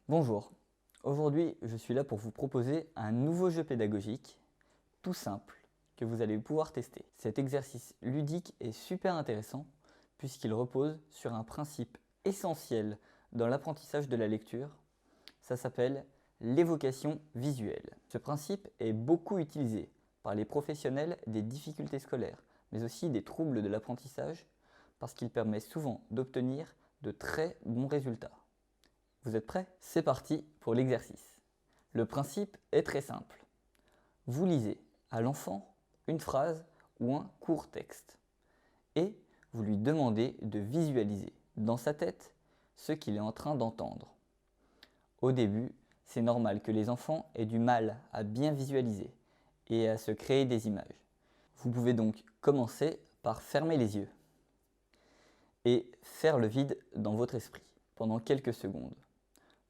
Bonjour, aujourd'hui je suis là pour vous proposer un nouveau jeu pédagogique, tout simple, que vous allez pouvoir tester. Cet exercice ludique est super intéressant puisqu'il repose sur un principe essentiel dans l'apprentissage de la lecture. Ça s'appelle l'évocation visuelle. Ce principe est beaucoup utilisé par les professionnels des difficultés scolaires, mais aussi des troubles de l'apprentissage parce qu'il permet souvent d'obtenir de très bons résultats. Vous êtes prêts? C'est parti pour l'exercice. Le principe est très simple. Vous lisez à l'enfant une phrase ou un court texte et vous lui demandez de visualiser dans sa tête ce qu'il est en train d'entendre. Au début, c'est normal que les enfants aient du mal à bien visualiser et à se créer des images. Vous pouvez donc commencer par fermer les yeux et faire le vide dans votre esprit pendant quelques secondes.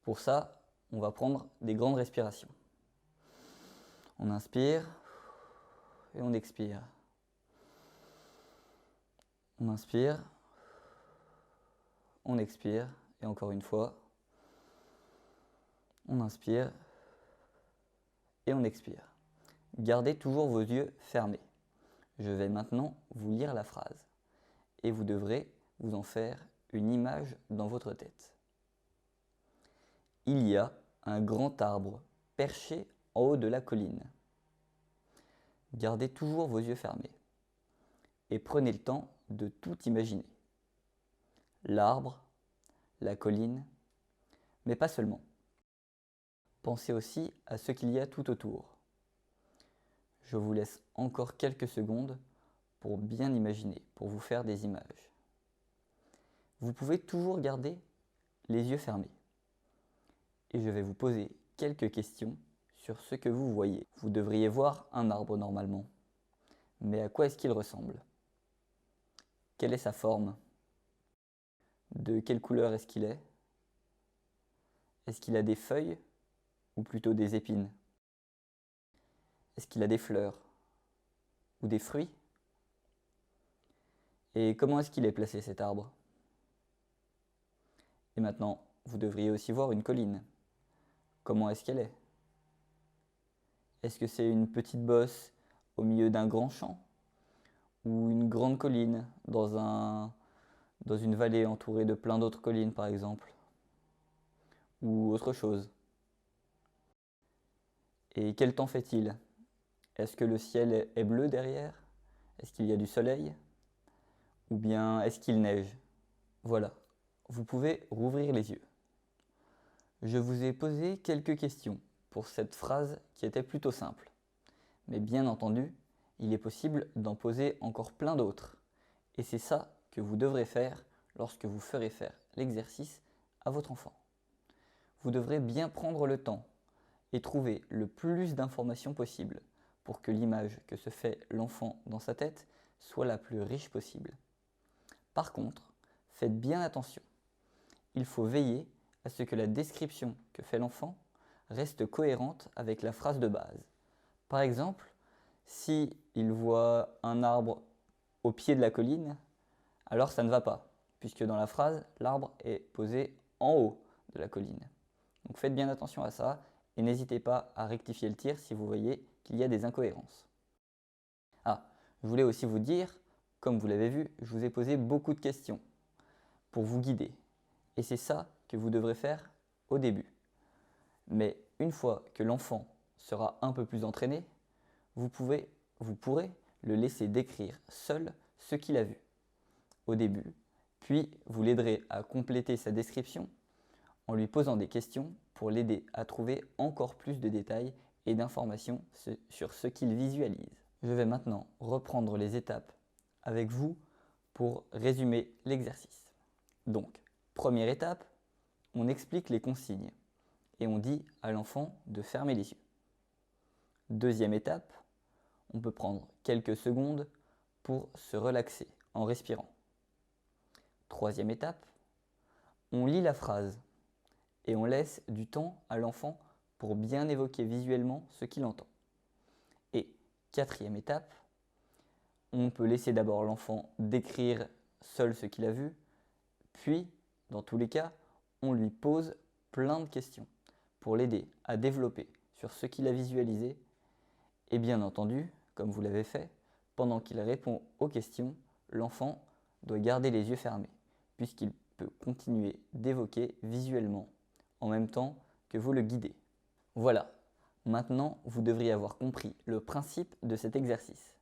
Pour ça, on va prendre des grandes respirations. On inspire et on expire. On inspire, on expire et encore une fois, on inspire et on expire. Gardez toujours vos yeux fermés. Je vais maintenant vous lire la phrase et vous devrez vous en faire une image dans votre tête. Il y a un grand arbre perché en haut de la colline. Gardez toujours vos yeux fermés et prenez le temps de tout imaginer. L'arbre, la colline, mais pas seulement. Pensez aussi à ce qu'il y a tout autour. Je vous laisse encore quelques secondes pour bien imaginer, pour vous faire des images. Vous pouvez toujours garder les yeux fermés. Et je vais vous poser quelques questions sur ce que vous voyez. Vous devriez voir un arbre normalement. Mais à quoi est-ce qu'il ressemble? Quelle est sa forme? De quelle couleur est-ce qu'il est? Est-ce qu'il a des feuilles ou plutôt des épines? Est-ce qu'il a des fleurs ou des fruits? Et comment est-ce qu'il est placé cet arbre? Et maintenant, vous devriez aussi voir une colline. Comment est-ce qu'elle est? Est-ce que c'est une petite bosse au milieu d'un grand champ? Ou une grande colline dans une vallée entourée de plein d'autres collines par exemple? Ou autre chose? Et quel temps fait-il? Est-ce que le ciel est bleu derrière? Est-ce qu'il y a du soleil? Ou bien est-ce qu'il neige? Voilà, vous pouvez rouvrir les yeux. Je vous ai posé quelques questions pour cette phrase qui était plutôt simple. Mais bien entendu, il est possible d'en poser encore plein d'autres. Et c'est ça que vous devrez faire lorsque vous ferez faire l'exercice à votre enfant. Vous devrez bien prendre le temps et trouver le plus d'informations possible pour que l'image que se fait l'enfant dans sa tête soit la plus riche possible. Par contre, faites bien attention. Il faut veiller à ce que la description que fait l'enfant reste cohérente avec la phrase de base. Par exemple, si il voit un arbre au pied de la colline, alors ça ne va pas, puisque dans la phrase, l'arbre est posé en haut de la colline. Donc faites bien attention à ça et n'hésitez pas à rectifier le tir si vous voyez qu'il y a des incohérences. Ah, je voulais aussi vous dire, comme vous l'avez vu, je vous ai posé beaucoup de questions pour vous guider. Et c'est ça que vous devrez faire au début. Mais une fois que l'enfant sera un peu plus entraîné, vous pourrez le laisser décrire seul ce qu'il a vu au début, puis vous l'aiderez à compléter sa description en lui posant des questions pour l'aider à trouver encore plus de détails et d'informations sur ce qu'il visualise. Je vais maintenant reprendre les étapes avec vous pour résumer l'exercice. Donc, première étape, on explique les consignes et on dit à l'enfant de fermer les yeux. Deuxième étape, on peut prendre quelques secondes pour se relaxer en respirant. Troisième étape, on lit la phrase et on laisse du temps à l'enfant pour bien évoquer visuellement ce qu'il entend. Et quatrième étape, on peut laisser d'abord l'enfant décrire seul ce qu'il a vu, puis, dans tous les cas, on lui pose plein de questions pour l'aider à développer sur ce qu'il a visualisé. Et bien entendu, comme vous l'avez fait, pendant qu'il répond aux questions, l'enfant doit garder les yeux fermés, puisqu'il peut continuer d'évoquer visuellement en même temps que vous le guidez. Voilà, maintenant vous devriez avoir compris le principe de cet exercice.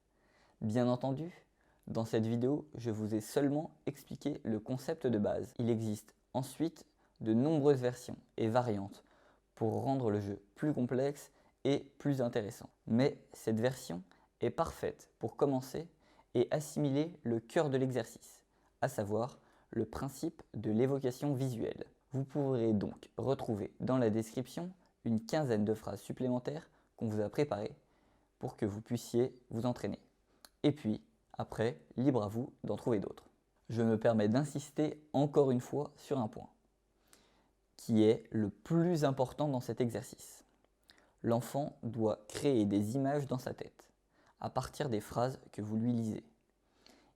Bien entendu, dans cette vidéo, je vous ai seulement expliqué le concept de base. Il existe ensuite de nombreuses versions et variantes pour rendre le jeu plus complexe et plus intéressant. Mais cette version est parfaite pour commencer et assimiler le cœur de l'exercice, à savoir le principe de l'évocation visuelle. Vous pourrez donc retrouver dans la description une quinzaine de phrases supplémentaires qu'on vous a préparées pour que vous puissiez vous entraîner. Et puis, après, libre à vous d'en trouver d'autres. Je me permets d'insister encore une fois sur un point, qui est le plus important dans cet exercice. L'enfant doit créer des images dans sa tête, à partir des phrases que vous lui lisez.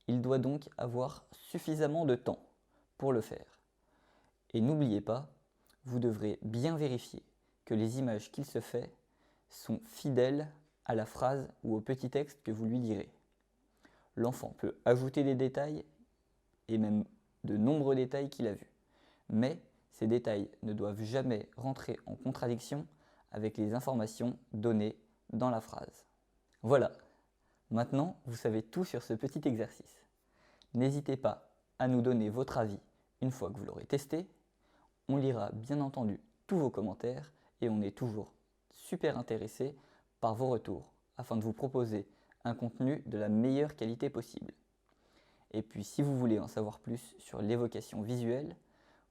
Il doit donc avoir suffisamment de temps pour le faire. Et n'oubliez pas, vous devrez bien vérifier que les images qu'il se fait sont fidèles à la phrase ou au petit texte que vous lui lirez. L'enfant peut ajouter des détails et même de nombreux détails qu'il a vus. Mais ces détails ne doivent jamais rentrer en contradiction avec les informations données dans la phrase. Voilà, maintenant vous savez tout sur ce petit exercice. N'hésitez pas à nous donner votre avis une fois que vous l'aurez testé. On lira bien entendu tous vos commentaires et on est toujours super intéressé par vos retours afin de vous proposer un contenu de la meilleure qualité possible. Et puis si vous voulez en savoir plus sur l'évocation visuelle,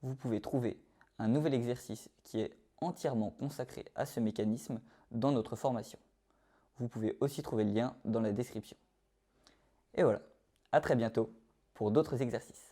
vous pouvez trouver un nouvel exercice qui est entièrement consacré à ce mécanisme dans notre formation. Vous pouvez aussi trouver le lien dans la description. Et voilà, à très bientôt pour d'autres exercices.